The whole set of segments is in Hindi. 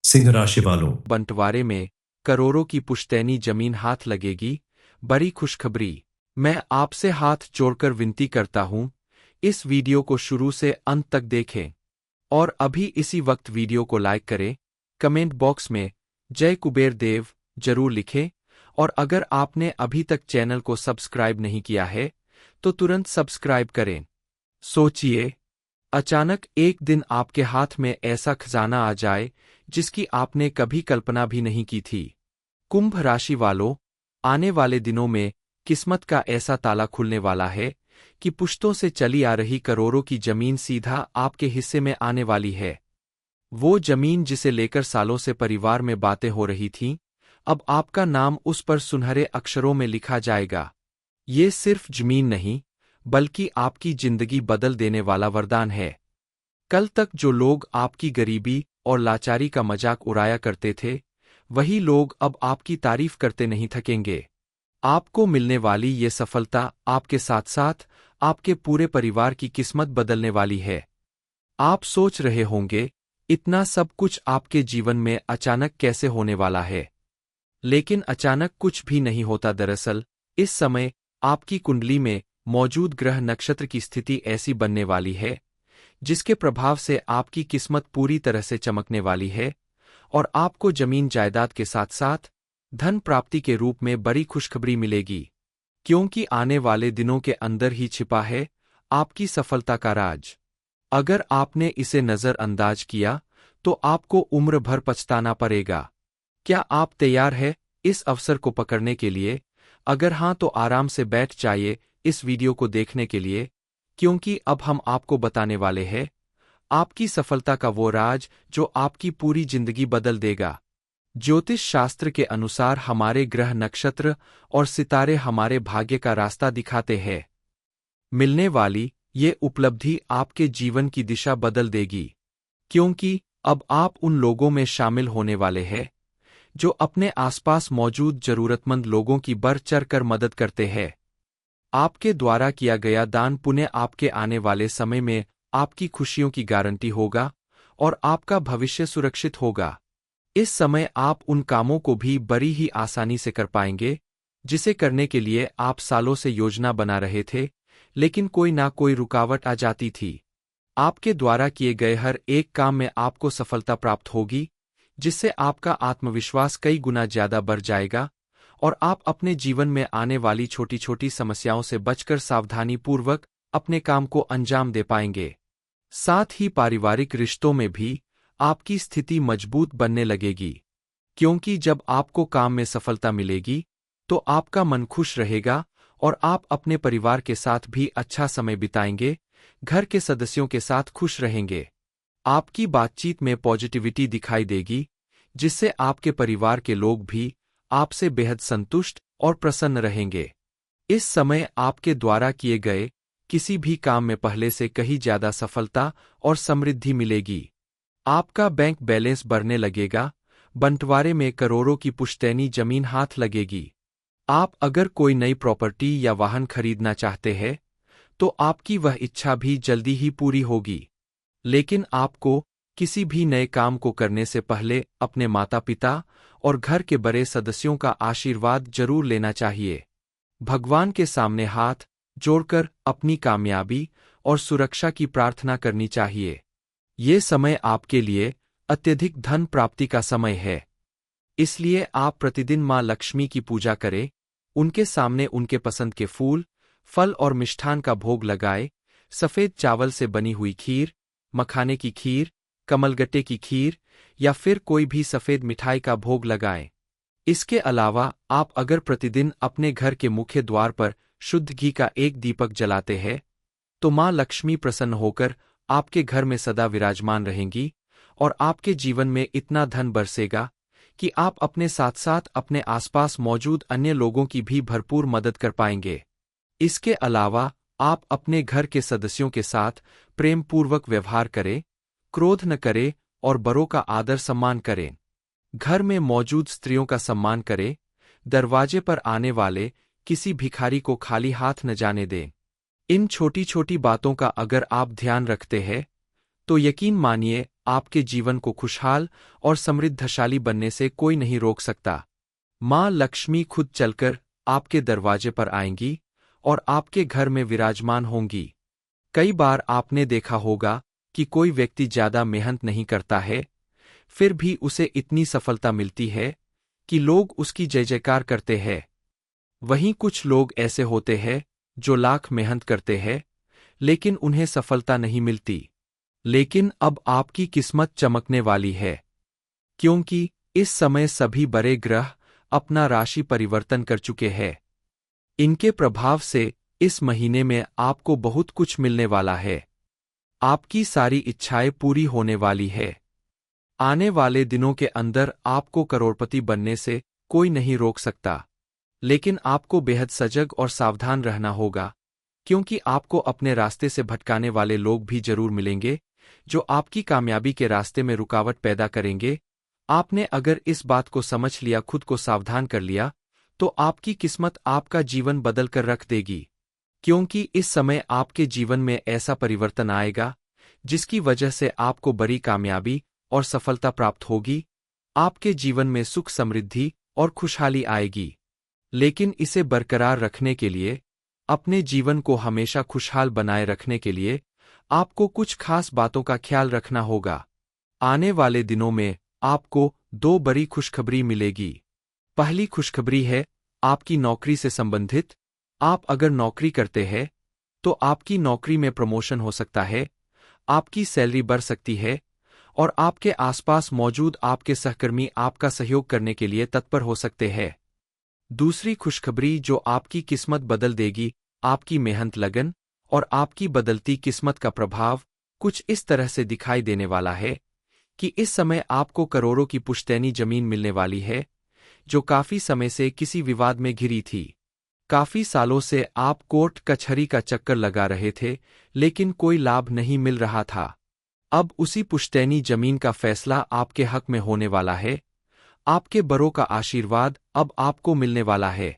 सिंह राशि वालों, बंटवारे में करोड़ों की पुश्तैनी जमीन हाथ लगेगी। बड़ी खुशखबरी। मैं आपसे हाथ जोड़कर विनती करता हूं, इस वीडियो को शुरू से अंत तक देखें और अभी इसी वक्त वीडियो को लाइक करें। कमेंट बॉक्स में जय कुबेर देव जरूर लिखें और अगर आपने अभी तक चैनल को सब्सक्राइब नहीं किया है तो तुरंत सब्सक्राइब करें। सोचिए, अचानक एक दिन आपके हाथ में ऐसा खजाना आ जाए जिसकी आपने कभी कल्पना भी नहीं की थी। कुंभ राशि वालों, आने वाले दिनों में किस्मत का ऐसा ताला खुलने वाला है कि पुश्तों से चली आ रही करोड़ों की जमीन सीधा आपके हिस्से में आने वाली है। वो जमीन जिसे लेकर सालों से परिवार में बातें हो रही थीं, अब आपका नाम उस पर सुनहरे अक्षरों में लिखा जाएगा। ये सिर्फ जमीन नहीं, बल्कि आपकी जिंदगी बदल देने वाला वरदान है। कल तक जो लोग आपकी गरीबी और लाचारी का मजाक उड़ाया करते थे, वही लोग अब आपकी तारीफ करते नहीं थकेंगे। आपको मिलने वाली ये सफलता आपके साथ साथ आपके पूरे परिवार की किस्मत बदलने वाली है। आप सोच रहे होंगे, इतना सब कुछ आपके जीवन में अचानक कैसे होने वाला है? लेकिन अचानक कुछ भी नहीं होता। दरअसल इस समय आपकी कुंडली में मौजूद ग्रह नक्षत्र की स्थिति ऐसी बनने वाली है जिसके प्रभाव से आपकी किस्मत पूरी तरह से चमकने वाली है और आपको जमीन जायदाद के साथ साथ धन प्राप्ति के रूप में बड़ी खुशखबरी मिलेगी, क्योंकि आने वाले दिनों के अंदर ही छिपा है आपकी सफलता का राज। अगर आपने इसे नजरअंदाज किया तो आपको उम्र भर पछताना पड़ेगा। क्या आप तैयार हैं इस अवसर को पकड़ने के लिए? अगर हां तो आराम से बैठ जाइए इस वीडियो को देखने के लिए, क्योंकि अब हम आपको बताने वाले हैं आपकी सफलता का वो राज जो आपकी पूरी जिंदगी बदल देगा। ज्योतिष शास्त्र के अनुसार हमारे ग्रह नक्षत्र और सितारे हमारे भाग्य का रास्ता दिखाते हैं। मिलने वाली ये उपलब्धि आपके जीवन की दिशा बदल देगी, क्योंकि अब आप उन लोगों में शामिल होने वाले हैं जो अपने आसपास मौजूद जरूरतमंद लोगों की बढ़-चढ़ कर मदद करते हैं। आपके द्वारा किया गया दान पुण्य आपके आने वाले समय में आपकी खुशियों की गारंटी होगा और आपका भविष्य सुरक्षित होगा। इस समय आप उन कामों को भी बड़ी ही आसानी से कर पाएंगे जिसे करने के लिए आप सालों से योजना बना रहे थे, लेकिन कोई ना कोई रुकावट आ जाती थी। आपके द्वारा किए गए हर एक काम में आपको सफलता प्राप्त होगी, जिससे आपका आत्मविश्वास कई गुना ज्यादा बढ़ जाएगा और आप अपने जीवन में आने वाली छोटी छोटी समस्याओं से बचकर सावधानीपूर्वक अपने काम को अंजाम दे पाएंगे। साथ ही पारिवारिक रिश्तों में भी आपकी स्थिति मजबूत बनने लगेगी, क्योंकि जब आपको काम में सफलता मिलेगी तो आपका मन खुश रहेगा और आप अपने परिवार के साथ भी अच्छा समय बिताएंगे, घर के सदस्यों के साथ खुश रहेंगे। आपकी बातचीत में पॉजिटिविटी दिखाई देगी, जिससे आपके परिवार के लोग भी आपसे बेहद संतुष्ट और प्रसन्न रहेंगे। इस समय आपके द्वारा किए गए किसी भी काम में पहले से कहीं ज्यादा सफलता और समृद्धि मिलेगी। आपका बैंक बैलेंस बढ़ने लगेगा, बंटवारे में करोड़ों की पुश्तैनी जमीन हाथ लगेगी। आप अगर कोई नई प्रॉपर्टी या वाहन खरीदना चाहते हैं तो आपकी वह इच्छा भी जल्दी ही पूरी होगी। लेकिन आपको किसी भी नए काम को करने से पहले अपने माता पिता और घर के बड़े सदस्यों का आशीर्वाद जरूर लेना चाहिए। भगवान के सामने हाथ जोड़कर अपनी कामयाबी और सुरक्षा की प्रार्थना करनी चाहिए। ये समय आपके लिए अत्यधिक धन प्राप्ति का समय है, इसलिए आप प्रतिदिन मां लक्ष्मी की पूजा करें, उनके सामने उनके पसंद के फूल, फल और मिष्ठान का भोग लगाए। सफेद चावल से बनी हुई खीर, मखाने की खीर, कमलगट्टे की खीर या फिर कोई भी सफेद मिठाई का भोग लगाएं। इसके अलावा आप अगर प्रतिदिन अपने घर के मुख्य द्वार पर शुद्ध घी का एक दीपक जलाते हैं तो मां लक्ष्मी प्रसन्न होकर आपके घर में सदा विराजमान रहेंगी और आपके जीवन में इतना धन बरसेगा कि आप अपने साथ साथ अपने आसपास मौजूद अन्य लोगों की भी भरपूर मदद कर पाएंगे। इसके अलावा आप अपने घर के सदस्यों के साथ प्रेम पूर्वक व्यवहार करें, क्रोध न करें और बड़ों का आदर सम्मान करें। घर में मौजूद स्त्रियों का सम्मान करें, दरवाजे पर आने वाले किसी भिखारी को खाली हाथ न जाने दें। इन छोटी छोटी बातों का अगर आप ध्यान रखते हैं तो यकीन मानिए आपके जीवन को खुशहाल और समृद्धशाली बनने से कोई नहीं रोक सकता। माँ लक्ष्मी खुद चलकर आपके दरवाजे पर आएंगी और आपके घर में विराजमान होंगी। कई बार आपने देखा होगा कि कोई व्यक्ति ज्यादा मेहनत नहीं करता है, फिर भी उसे इतनी सफलता मिलती है कि लोग उसकी जय जयकार करते हैं। वहीं कुछ लोग ऐसे होते हैं जो लाख मेहनत करते हैं, लेकिन उन्हें सफलता नहीं मिलती। लेकिन अब आपकी किस्मत चमकने वाली है, क्योंकि इस समय सभी बड़े ग्रह अपना राशि परिवर्तन कर चुके हैं। इनके प्रभाव से इस महीने में आपको बहुत कुछ मिलने वाला है। आपकी सारी इच्छाएं पूरी होने वाली है। आने वाले दिनों के अंदर आपको करोड़पति बनने से कोई नहीं रोक सकता। लेकिन आपको बेहद सजग और सावधान रहना होगा, क्योंकि आपको अपने रास्ते से भटकाने वाले लोग भी जरूर मिलेंगे, जो आपकी कामयाबी के रास्ते में रुकावट पैदा करेंगे। आपने अगर इस बात को समझ लिया, खुद को सावधान कर लिया, तो आपकी किस्मत आपका जीवन बदल कर रख देगी। क्योंकि इस समय आपके जीवन में ऐसा परिवर्तन आएगा जिसकी वजह से आपको बड़ी कामयाबी और सफलता प्राप्त होगी। आपके जीवन में सुख, समृद्धि और खुशहाली आएगी। लेकिन इसे बरकरार रखने के लिए, अपने जीवन को हमेशा खुशहाल बनाए रखने के लिए आपको कुछ खास बातों का ख्याल रखना होगा। आने वाले दिनों में आपको दो बड़ी खुशखबरी मिलेगी। पहली खुशखबरी है आपकी नौकरी से संबंधित। आप अगर नौकरी करते हैं तो आपकी नौकरी में प्रमोशन हो सकता है, आपकी सैलरी बढ़ सकती है और आपके आसपास मौजूद आपके सहकर्मी आपका सहयोग करने के लिए तत्पर हो सकते हैं। दूसरी खुशखबरी जो आपकी किस्मत बदल देगी, आपकी मेहनत, लगन और आपकी बदलती किस्मत का प्रभाव कुछ इस तरह से दिखाई देने वाला है कि इस समय आपको करोड़ों की पुश्तैनी जमीन मिलने वाली है, जो काफी समय से किसी विवाद में घिरी थी। काफी सालों से आप कोर्ट कचहरी का चक्कर लगा रहे थे, लेकिन कोई लाभ नहीं मिल रहा था। अब उसी पुश्तैनी जमीन का फैसला आपके हक में होने वाला है। आपके बड़ों का आशीर्वाद अब आपको मिलने वाला है।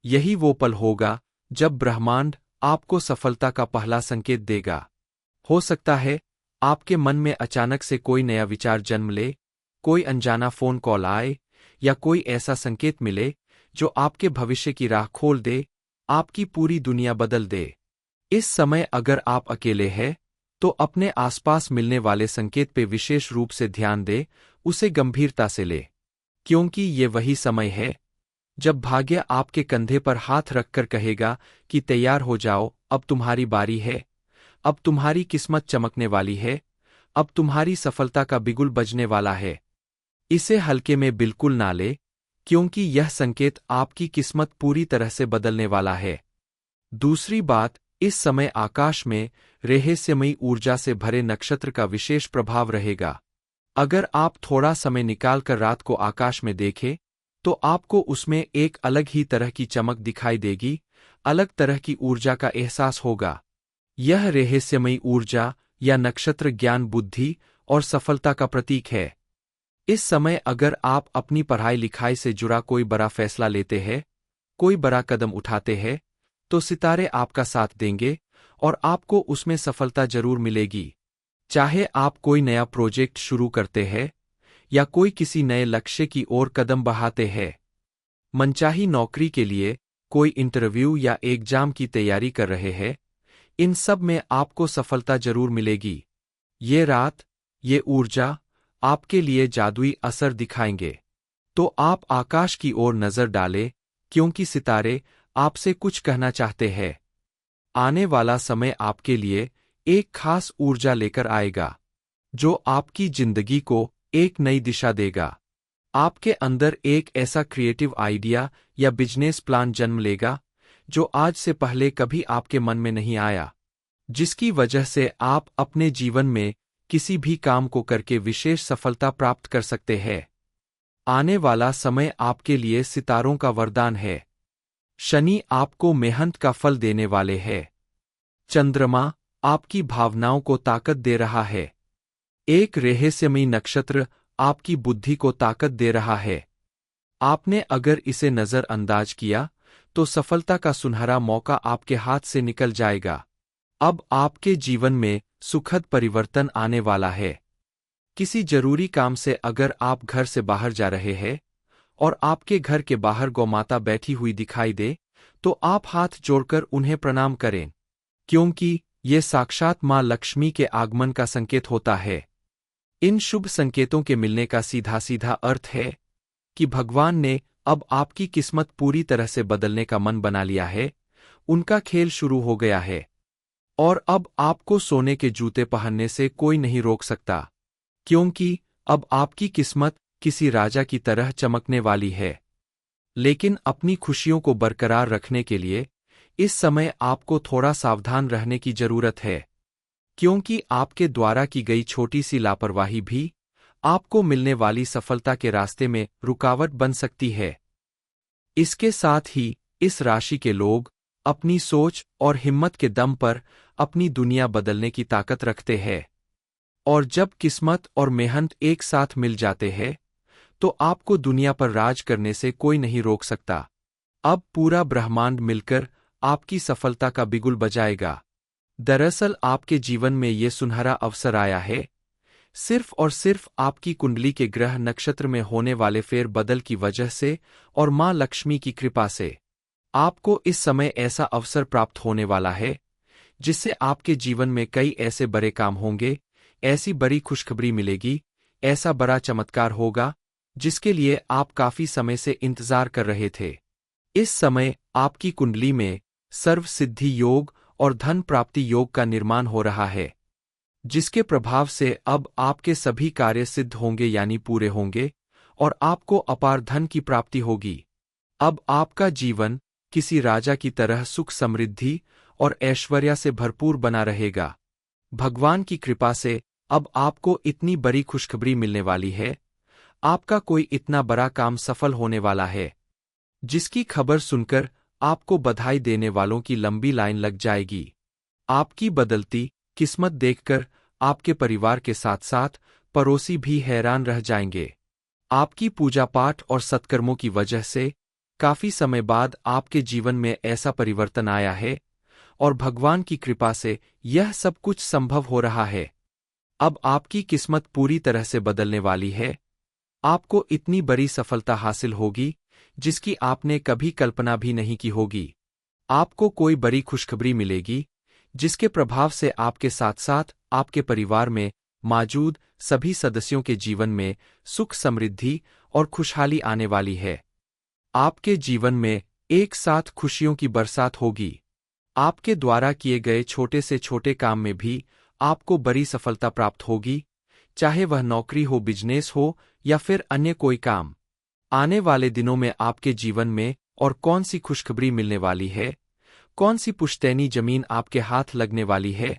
यही वो पल होगा जब ब्रह्मांड आपको सफलता का पहला संकेत देगा। हो सकता है आपके मन में अचानक से कोई नया विचार जन्म ले, कोई अनजाना फोन कॉल आए या कोई ऐसा संकेत मिले जो आपके भविष्य की राह खोल दे, आपकी पूरी दुनिया बदल दे। इस समय अगर आप अकेले हैं तो अपने आसपास मिलने वाले संकेत पे विशेष रूप से ध्यान दे, उसे गंभीरता से ले, क्योंकि ये वही समय है जब भाग्य आपके कंधे पर हाथ रखकर कहेगा कि तैयार हो जाओ, अब तुम्हारी बारी है, अब तुम्हारी किस्मत चमकने वाली है, अब तुम्हारी सफलता का बिगुल बजने वाला है। इसे हल्के में बिल्कुल ना ले, क्योंकि यह संकेत आपकी किस्मत पूरी तरह से बदलने वाला है। दूसरी बात, इस समय आकाश में रहस्यमयी ऊर्जा से भरे नक्षत्र का विशेष प्रभाव रहेगा। अगर आप थोड़ा समय निकालकर रात को आकाश में देखें, तो आपको उसमें एक अलग ही तरह की चमक दिखाई देगी, अलग तरह की ऊर्जा का एहसास होगा। यह रहस्यमयी ऊर्जा या नक्षत्र ज्ञान, बुद्धि और सफलता का प्रतीक है। इस समय अगर आप अपनी पढ़ाई लिखाई से जुड़ा कोई बड़ा फैसला लेते हैं, कोई बड़ा कदम उठाते हैं, तो सितारे आपका साथ देंगे और आपको उसमें सफलता जरूर मिलेगी। चाहे आप कोई नया प्रोजेक्ट शुरू करते हैं या कोई किसी नए लक्ष्य की ओर कदम बढ़ाते हैं, मनचाही नौकरी के लिए कोई इंटरव्यू या एग्जाम की तैयारी कर रहे हैं, इन सब में आपको सफलता जरूर मिलेगी। ये रात, ये ऊर्जा आपके लिए जादुई असर दिखाएंगे। तो आप आकाश की ओर नजर डालें, क्योंकि सितारे आपसे कुछ कहना चाहते हैं। आने वाला समय आपके लिए एक खास ऊर्जा लेकर आएगा, जो आपकी जिंदगी को एक नई दिशा देगा। आपके अंदर एक ऐसा क्रिएटिव आइडिया या बिजनेस प्लान जन्म लेगा, जो आज से पहले कभी आपके मन में नहीं आया, जिसकी वजह से आप अपने जीवन में किसी भी काम को करके विशेष सफलता प्राप्त कर सकते हैं। आने वाला समय आपके लिए सितारों का वरदान है। शनि आपको मेहनत का फल देने वाले हैं। चंद्रमा आपकी भावनाओं को ताकत दे रहा है। एक रहस्यमयी नक्षत्र आपकी बुद्धि को ताकत दे रहा है। आपने अगर इसे नजरअंदाज किया, तो सफलता का सुनहरा मौका आपके हाथ से निकल जाएगा। अब आपके जीवन में सुखद परिवर्तन आने वाला है। किसी जरूरी काम से अगर आप घर से बाहर जा रहे हैं और आपके घर के बाहर गौमाता बैठी हुई दिखाई दे, तो आप हाथ जोड़कर उन्हें प्रणाम करें, क्योंकि ये साक्षात माँ लक्ष्मी के आगमन का संकेत होता है। इन शुभ संकेतों के मिलने का सीधा सीधा अर्थ है कि भगवान ने अब आपकी किस्मत पूरी तरह से बदलने का मन बना लिया है, उनका खेल शुरू हो गया है। और अब आपको सोने के जूते पहनने से कोई नहीं रोक सकता, क्योंकि अब आपकी किस्मत किसी राजा की तरह चमकने वाली है। लेकिन अपनी खुशियों को बरकरार रखने के लिए इस समय आपको थोड़ा सावधान रहने की जरूरत है, क्योंकि आपके द्वारा की गई छोटी सी लापरवाही भी आपको मिलने वाली सफलता के रास्ते में रुकावट बन सकती है। इसके साथ ही इस राशि के लोग अपनी सोच और हिम्मत के दम पर अपनी दुनिया बदलने की ताकत रखते हैं, और जब किस्मत और मेहनत एक साथ मिल जाते हैं तो आपको दुनिया पर राज करने से कोई नहीं रोक सकता। अब पूरा ब्रह्मांड मिलकर आपकी सफलता का बिगुल बजाएगा। दरअसल आपके जीवन में ये सुनहरा अवसर आया है, सिर्फ और सिर्फ आपकी कुंडली के ग्रह नक्षत्र में होने वाले फेर बदल की वजह से और माँ लक्ष्मी की कृपा से। आपको इस समय ऐसा अवसर प्राप्त होने वाला है जिससे आपके जीवन में कई ऐसे बड़े काम होंगे, ऐसी बड़ी खुशखबरी मिलेगी, ऐसा बड़ा चमत्कार होगा जिसके लिए आप काफी समय से इंतजार कर रहे थे। इस समय आपकी कुंडली में सर्व सिद्धि योग और धन प्राप्ति योग का निर्माण हो रहा है, जिसके प्रभाव से अब आपके सभी कार्य सिद्ध होंगे यानी पूरे होंगे, और आपको अपार धन की प्राप्ति होगी। अब आपका जीवन किसी राजा की तरह सुख समृद्धि और ऐश्वर्य से भरपूर बना रहेगा। भगवान की कृपा से अब आपको इतनी बड़ी खुशखबरी मिलने वाली है, आपका कोई इतना बड़ा काम सफल होने वाला है, जिसकी खबर सुनकर आपको बधाई देने वालों की लंबी लाइन लग जाएगी। आपकी बदलती किस्मत देखकर आपके परिवार के साथ साथ पड़ोसी भी हैरान रह जाएंगे। आपकी पूजा पाठ और सत्कर्मों की वजह से काफी समय बाद आपके जीवन में ऐसा परिवर्तन आया है, और भगवान की कृपा से यह सब कुछ संभव हो रहा है। अब आपकी किस्मत पूरी तरह से बदलने वाली है। आपको इतनी बड़ी सफलता हासिल होगी जिसकी आपने कभी कल्पना भी नहीं की होगी। आपको कोई बड़ी खुशखबरी मिलेगी जिसके प्रभाव से आपके साथ साथ आपके परिवार में मौजूद सभी सदस्यों के जीवन में सुख समृद्धि और खुशहाली आने वाली है। आपके जीवन में एक साथ खुशियों की बरसात होगी। आपके द्वारा किए गए छोटे से छोटे काम में भी आपको बड़ी सफलता प्राप्त होगी, चाहे वह नौकरी हो, बिजनेस हो या फिर अन्य कोई काम। आने वाले दिनों में आपके जीवन में और कौन सी खुशखबरी मिलने वाली है, कौन सी पुश्तैनी जमीन आपके हाथ लगने वाली है,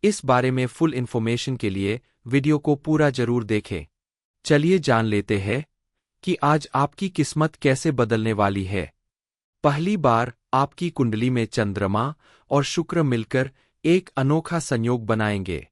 इस बारे में फुल इन्फॉर्मेशन के लिए वीडियो को पूरा जरूर देखें। चलिए जान लेते हैं कि आज आपकी किस्मत कैसे बदलने वाली है। पहली बार आपकी कुंडली में चंद्रमा और शुक्र मिलकर एक अनोखा संयोग बनाएंगे।